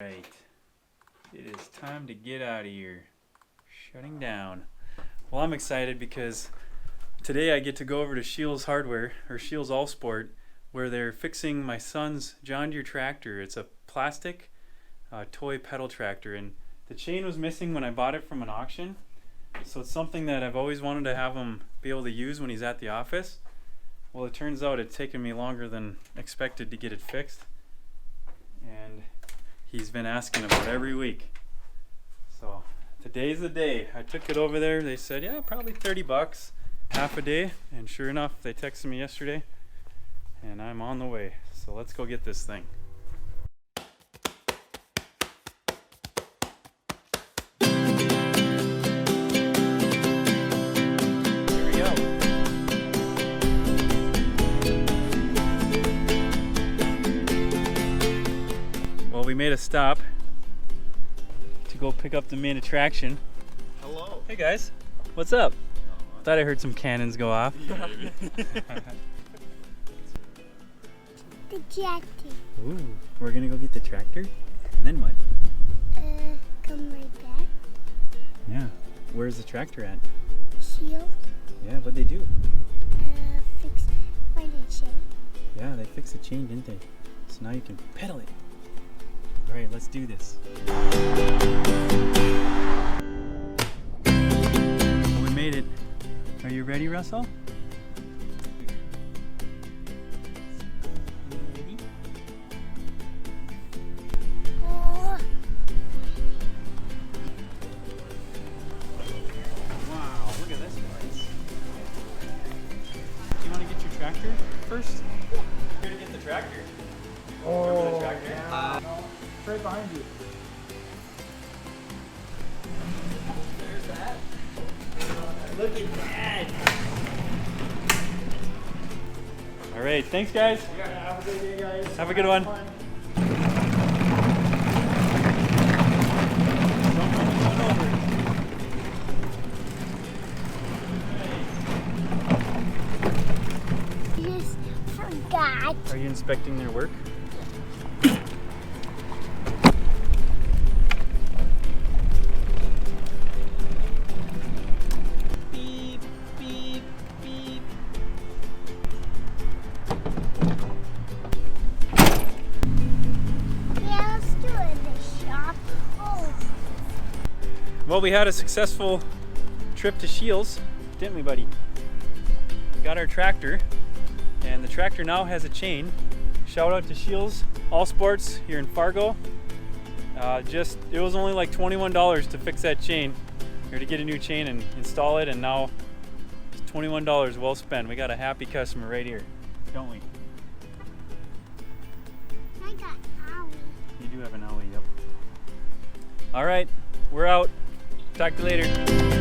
Right, it is time to get out of here. Shutting down. Well, I'm excited because today I get to go over to Shields Hardware, or Shields All Sport, where they're fixing my son's John Deere tractor. It's a plastic toy pedal tractor, and the chain was missing when I bought it from an auction. So it's something that I've always wanted to have him be able to use when he's at the office. Well, it turns out it's taken me longer than expected to get it fixed. And he's been asking about it every week. So today's the day. I took it over there. They said, yeah, probably 30 bucks, half a day. And sure enough, they texted me yesterday and I'm on the way. So let's go get this thing. Here we go. Well, we made a stop to go pick up the main attraction. Hello. Hey guys, what's up? Thought I heard some cannons go off. The tractor. Ooh, we're gonna go get the tractor? And then what? Come right back. Yeah. Where's the tractor at? Shield. Yeah, what'd they do? Find a chain. Yeah, they fixed the chain, didn't they? So now you can pedal it. Alright, let's do this. We made it. Are you ready, Russell? Oh, Wow, look at this place. Do you want to get your tractor first? Here to get the tractor. Remember the tractor? Right behind you. There's that. Look at that. All right, thanks guys. Yeah, have a good day, guys. Have a good one. Fun. Don't run over. just forgot. Are you inspecting their work? Beep, beep, beep. Yeah, let's do it in the shop. Oh, Well, we had a successful trip to Shields, didn't we, buddy? We got our tractor, and the tractor now has a chain. Shout out to Shields All Sports here in Fargo. It was only like $21 to fix that chain, or to get a new chain and install it, and now it's $21 well spent. We got a happy customer right here, don't we? I got owie. You do have an alley, yep. All right, we're out. Talk to you later.